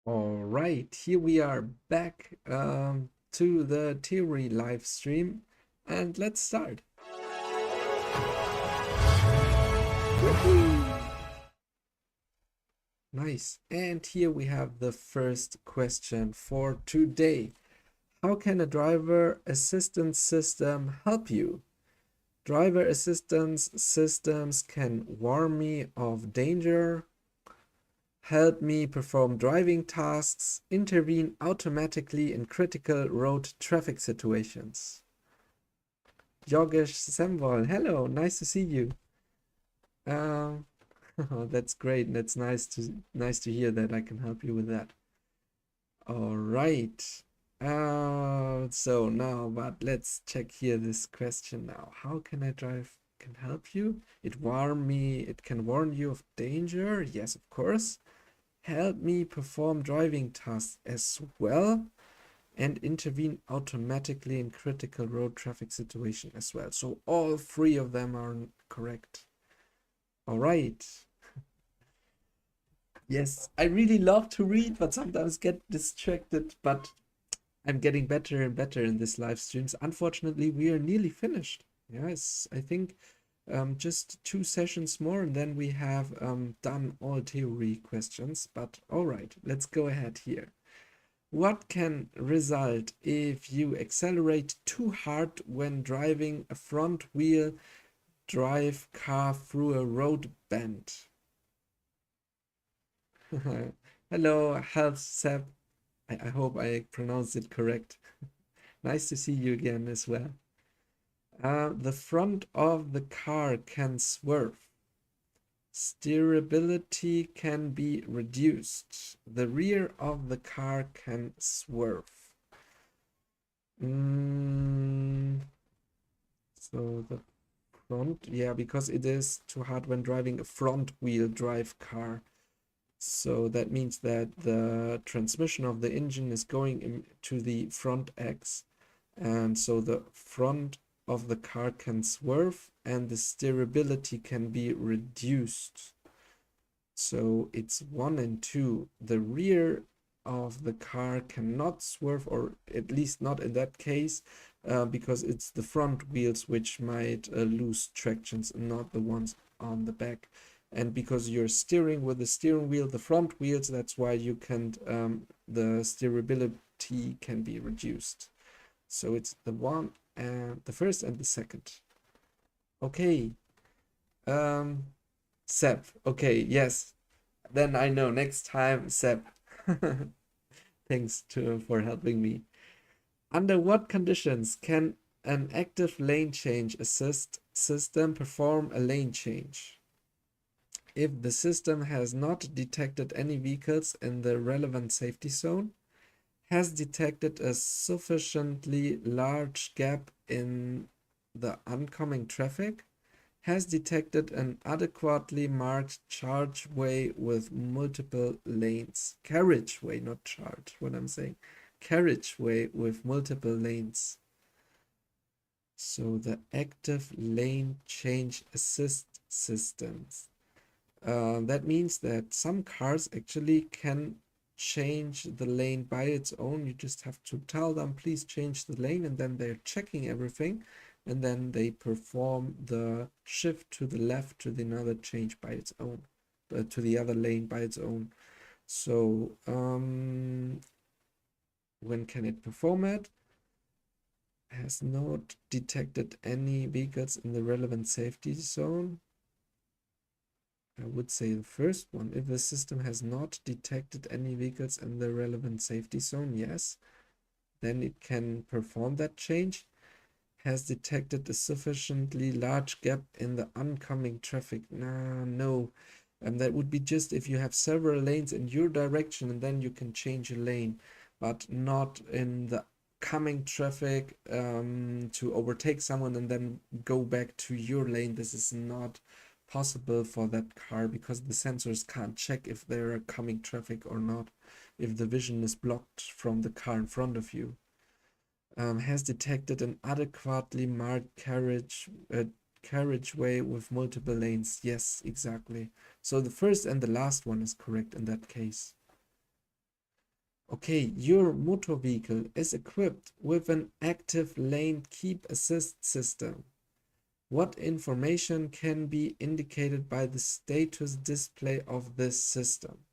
All right, here we are back to the theory live stream, and let's start. Woohoo! Nice. And here we have the first question for today. How can a driver assistance system help you? Driver assistance systems can warn me of danger, help me perform driving tasks, intervene automatically in critical road traffic situations. Yogesh Semwal, hello, nice to see you. Um, that's great. That's nice to hear that I can help you with that. All right. So now, but let's check here this question now. How can I drive? Can help you? It can warn you of danger. Yes, of course. Help me perform driving tasks as well, and intervene automatically in critical road traffic situation as well. So all three of them are correct. All right. Yes, I really love to read, but sometimes get distracted. But I'm getting better and better in this live streams. Unfortunately, we are nearly finished. Yes, I think just 2 sessions more, and then we have done all theory questions. But all right, let's go ahead here. What can result if you accelerate too hard when driving a front wheel drive car through a road bend? Hello, Health Seb. I hope I pronounced it correct. Nice to see you again as well. The front of the car can swerve. Steerability can be reduced. The rear of the car can swerve. So the front, yeah, because it is too hard when driving a front wheel drive car. So that means that the transmission of the engine is going into the front X. And so the front of the car can swerve and the steerability can be reduced. So it's 1 and 2. The rear of the car cannot swerve, or at least not in that case, because it's the front wheels which might lose tractions and not the ones on the back. And because you're steering with the steering wheel, the front wheels, that's why you can the steerability can be reduced. So it's the one and the first and the second. Okay. Seb. Okay, yes. Then I know next time, Seb. Thanks for helping me. Under what conditions can an active lane change assist system perform a lane change? If the system has not detected any vehicles in the relevant safety zone, has detected a sufficiently large gap in the oncoming traffic, has detected an adequately marked carriageway with multiple lanes. Carriageway, not charge, what I'm saying. Carriageway with multiple lanes. So the active lane change assist systems. That means that some cars actually can change the lane by its own. You just have to tell them, please change the lane, and then they're checking everything, and then they perform the shift to the left to the another change by its own, to the other lane by its own. So when can it perform it? Has not detected any vehicles in the relevant safety zone. I would say the first one. If the system has not detected any vehicles in the relevant safety zone, yes, then it can perform that change. Has detected a sufficiently large gap in the oncoming traffic. No. That would be just if you have several lanes in your direction and then you can change a lane, but not in the coming traffic to overtake someone and then go back to your lane. This is not possible for that car because the sensors can't check if there are coming traffic or not, if the vision is blocked from the car in front of you. Has detected an adequately marked carriageway with multiple lanes. Yes, exactly. So the first and the last one is correct in that case. Okay, your motor vehicle is equipped with an active lane keep assist system. What information can be indicated by the status display of this system?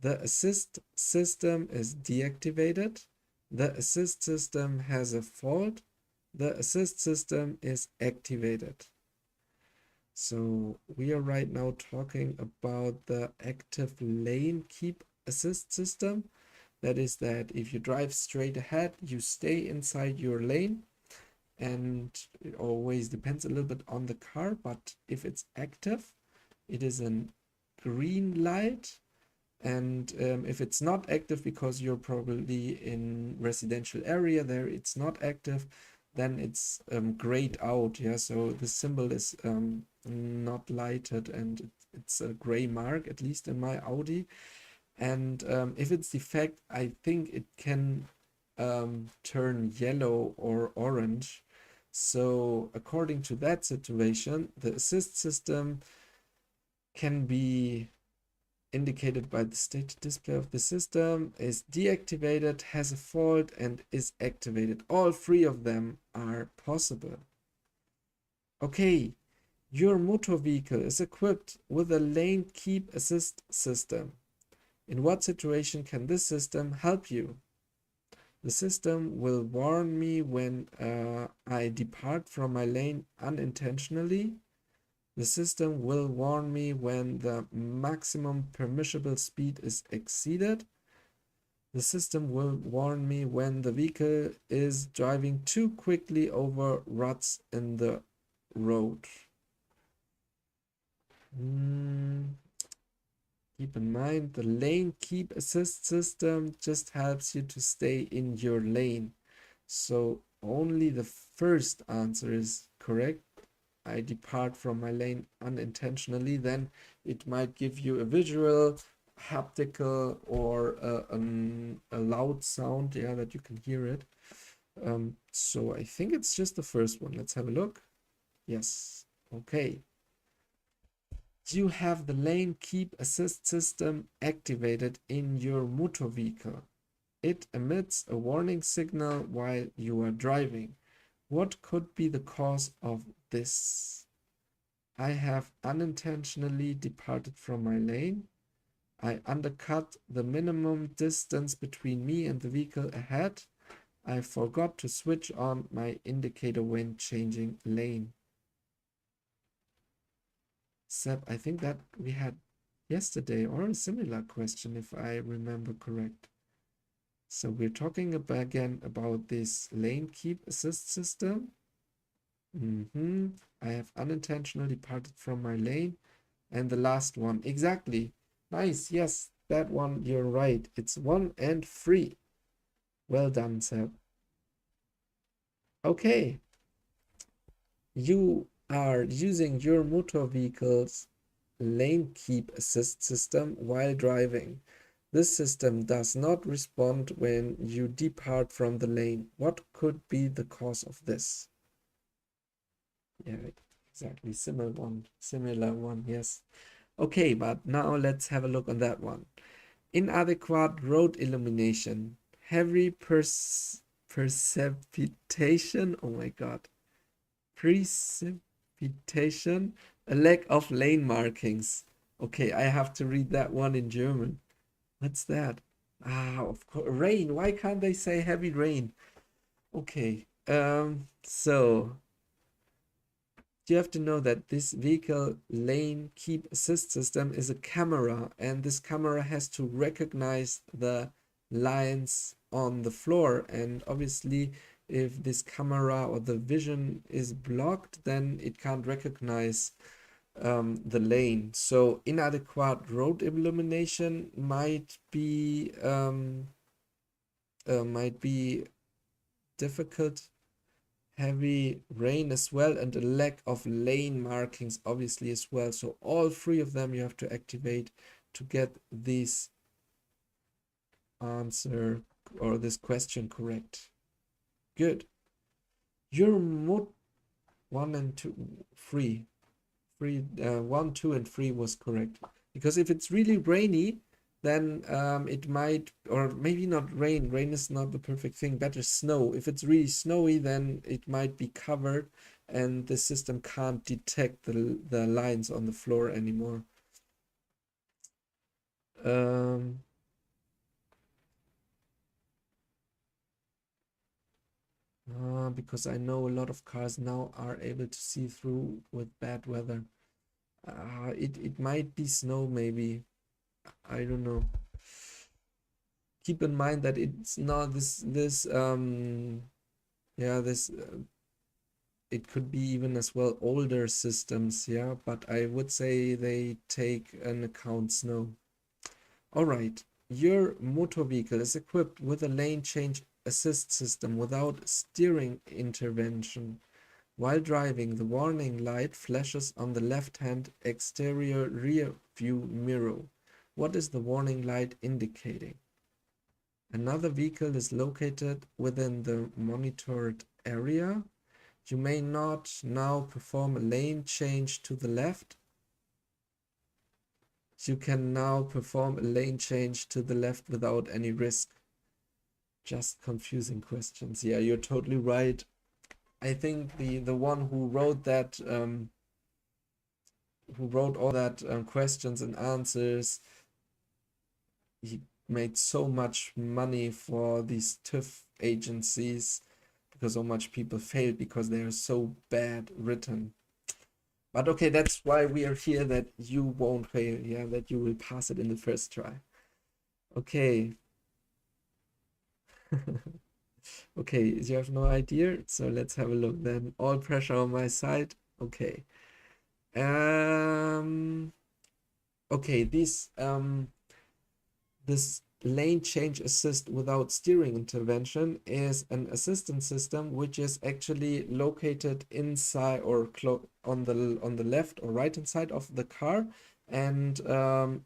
The assist system is deactivated. The assist system has a fault. The assist system is activated. So we are right now talking about the active lane keep assist system. That is that if you drive straight ahead, you stay inside your lane, and it always depends a little bit on the car, but if it's active, it is a green light. And if it's not active because you're probably in residential area there, it's not active, then it's grayed out. Yeah, so the symbol is not lighted, and it's a gray mark, at least in my Audi. And if it's defect, I think it can turn yellow or orange. So according to that situation, the assist system can be indicated by the state display of the system, is deactivated, has a fault, and is activated. All three of them are possible. Okay, your motor vehicle is equipped with a lane keep assist system. In what situation can this system help you? The system will warn me when I depart from my lane unintentionally. The system will warn me when the maximum permissible speed is exceeded. The system will warn me when the vehicle is driving too quickly over ruts in the road. Keep in mind, the lane keep assist system just helps you to stay in your lane. So only the first answer is correct. I depart from my lane unintentionally, then it might give you a visual, haptical, or a loud sound, yeah, that you can hear it. So I think it's just the first one. Let's have a look. Yes. Okay. You have the lane keep assist system activated in your motor vehicle. It emits a warning signal while you are driving. What could be the cause of this? I have unintentionally departed from my lane. I undercut the minimum distance between me and the vehicle ahead. I forgot to switch on my indicator when changing lane. Seb, I think that we had yesterday or a similar question, if I remember correct. So we're talking again about this lane keep assist system. I have unintentionally departed from my lane. And the last one, exactly. Nice, yes, that one, you're right. It's 1 and 3. Well done, Seb. Okay. You are using your motor vehicle's lane keep assist system while driving. This system does not respond when you depart from the lane. What could be the cause of this? Yeah, exactly. Similar one, yes. Okay, but now let's have a look on that one. Inadequate road illumination, heavy precipitation, oh my god, precipitation, a lack of lane markings. Okay, I have to read that one in German. What's that? Ah, of course, rain. Why can't they say heavy rain? Okay, so you have to know that this vehicle lane keep assist system is a camera, and this camera has to recognize the lines on the floor. And obviously, if this camera or the vision is blocked, then it can't recognize the lane. So inadequate road illumination might be difficult. Heavy rain as well, and a lack of lane markings obviously as well. So all three of them you have to activate to get this answer or this question correct. Good. Your mod 1 and 2, 3, 1, 2, and 3 was correct. Because if it's really rainy, then it might, or maybe not rain. Rain is not the perfect thing. Better snow. If it's really snowy, then it might be covered and the system can't detect the lines on the floor anymore. Um, because I know a lot of cars now are able to see through with bad weather. It might be snow, maybe. I don't know. Keep in mind that it's not this yeah, this it could be even as well older systems, yeah, but I would say they take an account snow. All right, your motor vehicle is equipped with a lane change assist system without steering intervention. While driving, the warning light flashes on the left-hand exterior rear view mirror. What is the warning light indicating? Another vehicle is located within the monitored area. You may not now perform a lane change to the left. You can now perform a lane change to the left without any risk. Just confusing questions. Yeah, you're totally right. I think the one who wrote all that questions and answers, he made so much money for these TÜV agencies because so much people failed because they are so bad written. But okay, that's why we are here, that you won't fail, yeah, that you will pass it in the first try. Okay. Okay, you have no idea, so let's have a look then. All pressure on my side. Okay. Um okay, this lane change assist without steering intervention is an assistance system which is actually located inside or on the left or right hand side of the car. And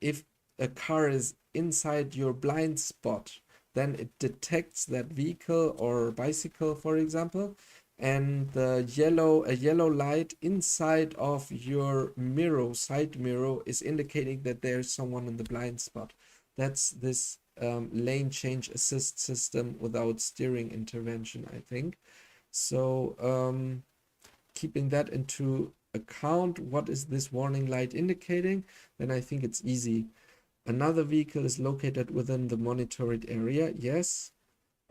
if a car is inside your blind spot, then it detects that vehicle or bicycle, for example, and a yellow light inside of your mirror, side mirror, is indicating that there's someone in the blind spot. That's this lane change assist system without steering intervention, I think. So keeping that into account, what is this warning light indicating? Then I think it's easy. Another vehicle is located within the monitored area, yes.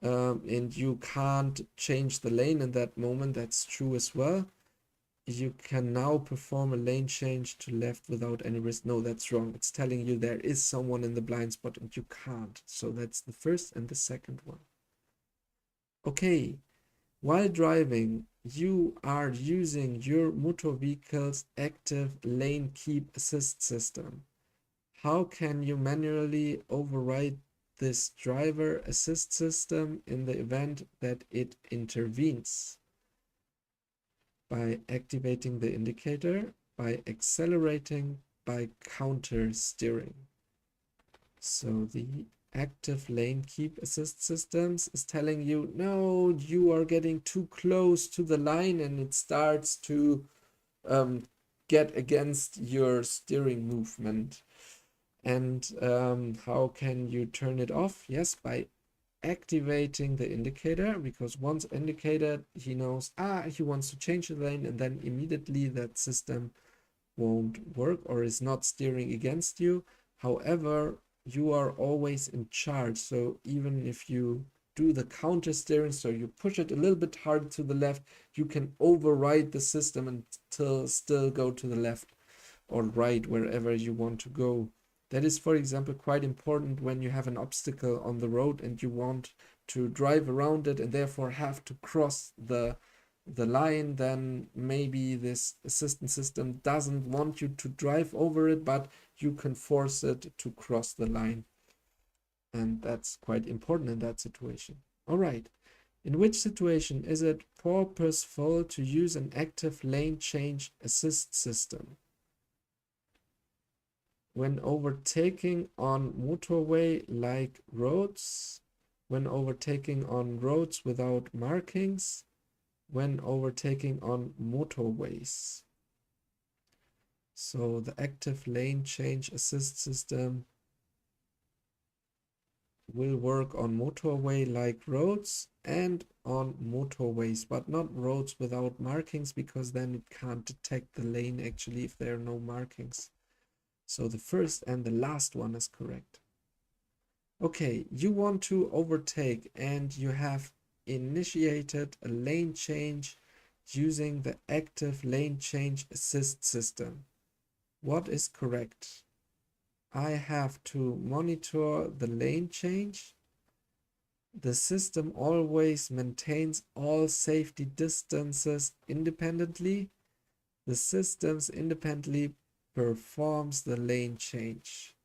And you can't change the lane in that moment, that's true as well. You can now perform a lane change to left without any risk. No, that's wrong. It's telling you there is someone in the blind spot and you can't. So that's the first and the second one. Okay, while driving, you are using your motor vehicle's active lane keep assist system. How can you manually override this driver assist system in the event that it intervenes? By activating the indicator, by accelerating, by counter steering. So the active lane keep assist systems is telling you, no, you are getting too close to the line, and it starts to get against your steering movement. And how can you turn it off? Yes, by activating the indicator, because once indicated, he knows, he wants to change the lane, and then immediately that system won't work or is not steering against you. However, you are always in charge. So even if you do the counter steering, so you push it a little bit hard to the left, you can override the system and still go to the left or right, wherever you want to go. That is, for example, quite important when you have an obstacle on the road and you want to drive around it and therefore have to cross the line. Then maybe this assistance system doesn't want you to drive over it, but you can force it to cross the line. And that's quite important in that situation. All right. In which situation is it purposeful to use an active lane change assist system? When overtaking on motorway like roads, when overtaking on roads without markings, when overtaking on motorways. So the active lane change assist system will work on motorway like roads and on motorways, but not roads without markings, because then it can't detect the lane actually if there are no markings. So the first and the last one is correct. Okay, you want to overtake and you have initiated a lane change using the active lane change assist system. What is correct? I have to monitor the lane change. The system always maintains all safety distances independently. The system independently performs the lane change.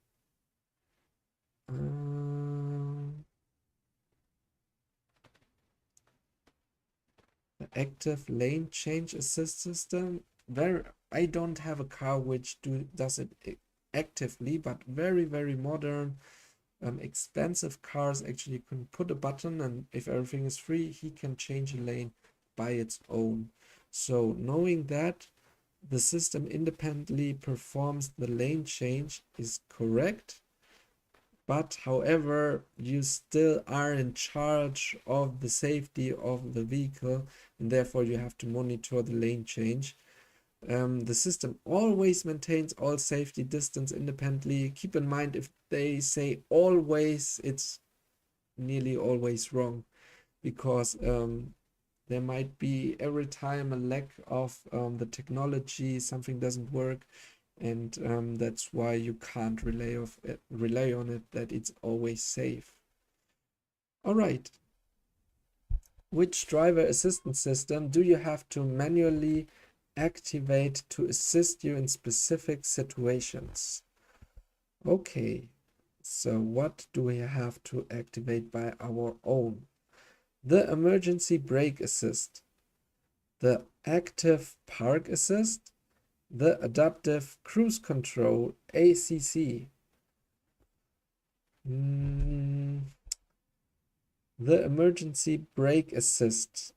The active lane change assist system. Where I don't have a car which does it actively, but very modern, expensive cars actually can put a button, and if everything is free, he can change a lane by its own. So knowing that the system independently performs the lane change is correct. But however, you still are in charge of the safety of the vehicle, and therefore you have to monitor the lane change. The system always maintains all safety distance independently. Keep in mind, if they say always, it's nearly always wrong, because there might be every time a lack of the technology, something doesn't work, and that's why you can't rely on it that it's always safe. All right. Which driver assistance system do you have to manually activate to assist you in specific situations? Okay, so what do we have to activate by our own? The emergency brake assist, the active park assist, the adaptive cruise control, ACC. The emergency brake assist,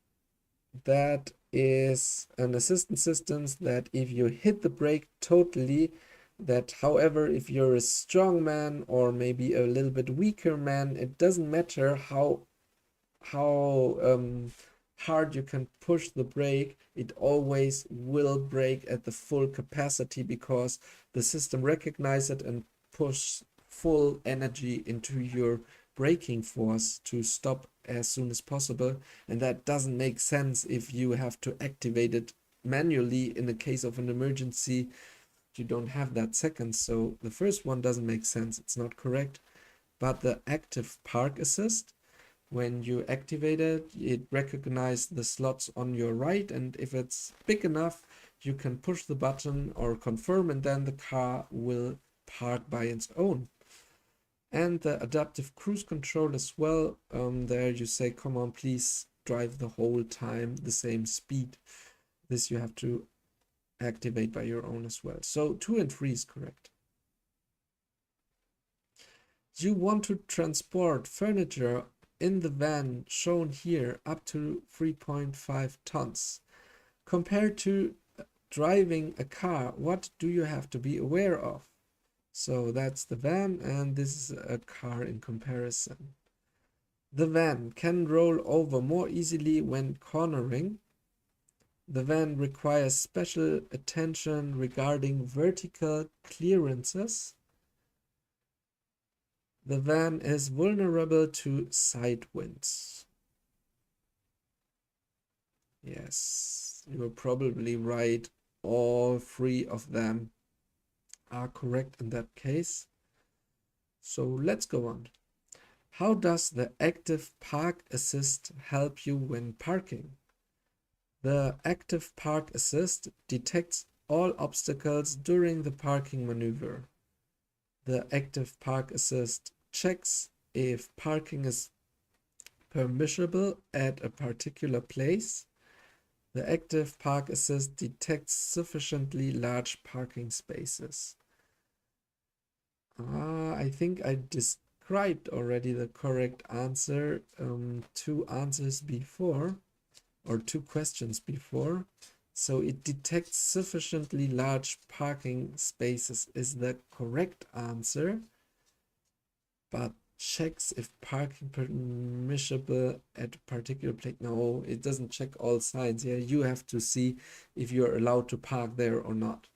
that is an assistance system that if you hit the brake totally, that however, if you're a strong man or maybe a little bit weaker man, it doesn't matter how hard you can push the brake, it always will brake at the full capacity, because the system recognizes it and push full energy into your braking force to stop as soon as possible. And that doesn't make sense if you have to activate it manually in the case of an emergency. You don't have that second, so the first one doesn't make sense, it's not correct. But the active park assist, when you activate it, it recognizes the slots on your right, and if it's big enough, you can push the button or confirm, and then the car will park by its own. And the adaptive cruise control as well, there you say, come on, please drive the whole time the same speed. This you have to activate by your own as well. So 2 and 3 is correct. You want to transport furniture in the van shown here up to 3.5 tons. Compared to driving a car, what do you have to be aware of? So that's the van, and this is a car in comparison. The van can roll over more easily when cornering. The van requires special attention regarding vertical clearances. The van is vulnerable to side winds. Yes, you're probably right. All 3 of them are correct in that case. So let's go on. How does the active park assist help you when parking? The active park assist detects all obstacles during the parking maneuver. The active park assist checks if parking is permissible at a particular place. The active park assist detects sufficiently large parking spaces. I think I described already the correct answer 2 answers before, or 2 questions before. So it detects sufficiently large parking spaces is the correct answer. But checks if parking permissible at a particular place. No, it doesn't check all signs. Yeah, you have to see if you're allowed to park there or not.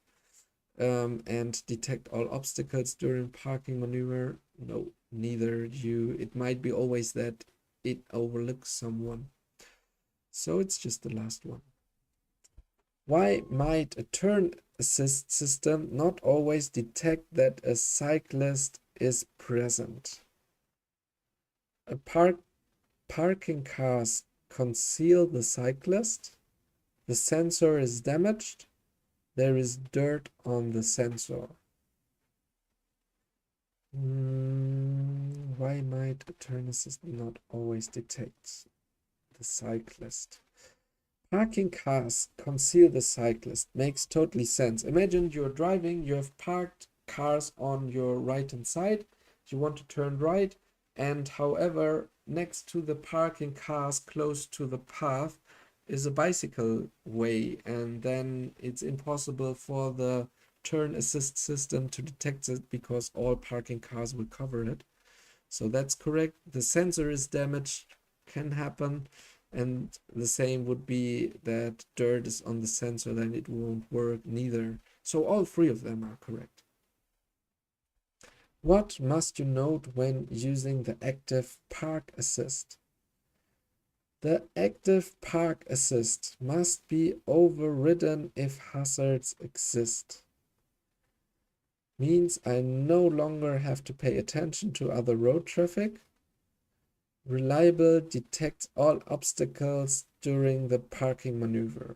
And detect all obstacles during parking maneuver. No, neither you. It might be always that it overlooks someone. So it's just the last one. Why might a turn assist system not always detect that a cyclist is present? A parking cars conceal the cyclist. The sensor is damaged. There is dirt on the sensor. Why might a turn assist not always detect the cyclist? Parking cars conceal the cyclist. Makes totally sense. Imagine you're driving, you have parked cars on your right hand side, you want to turn right, and however, next to the parking cars close to the path is a bicycle way, and then it's impossible for the turn assist system to detect it because all parking cars will cover it. So that's correct. The sensor is damaged, can happen. And the same would be that dirt is on the sensor, then it won't work neither. So all three of them are correct. What must you note when using the active park assist? The active park assist must be overridden if hazards exist. Means I no longer have to pay attention to other road traffic. Reliable detects all obstacles during the parking maneuver.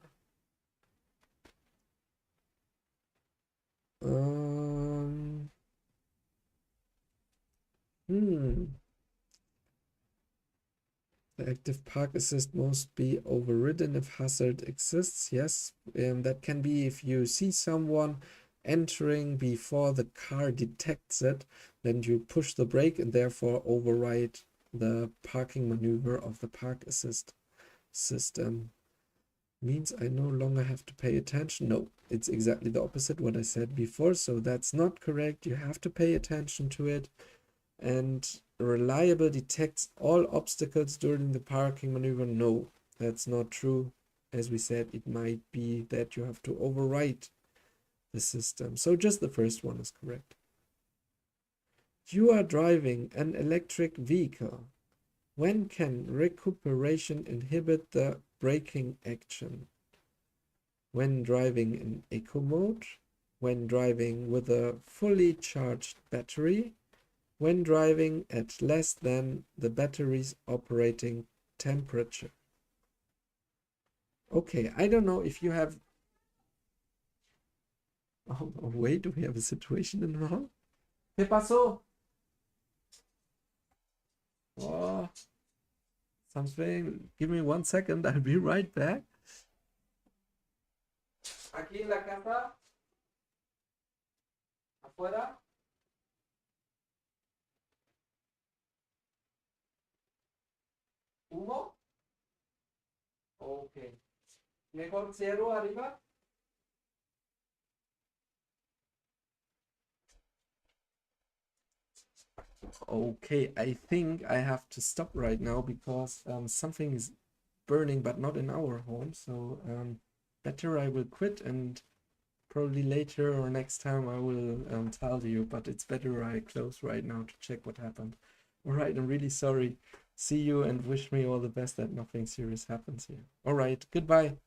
The active park assist must be overridden if hazard exists. Yes, that can be if you see someone entering before the car detects it, then you push the brake and therefore override the parking maneuver of the park assist system. Means I no longer have to pay attention. No, it's exactly the opposite what I said before, so that's not correct. You have to pay attention to it. And reliable detects all obstacles during the parking maneuver. No, that's not true. As we said, it might be that you have to override the system. So just the first one is correct. You are driving an electric vehicle. When can recuperation inhibit the braking action? When driving in eco mode, when driving with a fully charged battery, when driving at less than the battery's operating temperature. Okay, I don't know if you have... Oh, wait, do we have a situation in the hall? ¿Qué pasó? Oh, something. Give me 1 second, I'll be right back. Aquí en la casa, afuera. ¿Humo? Ok. Mejor cierro arriba. Okay, I think I have to stop right now because something is burning, but not in our home. So better I will quit, and probably later or next time I will tell you, but it's better I close right now to check what happened. All right, I'm really sorry. See you and wish me all the best that nothing serious happens here. All right, goodbye.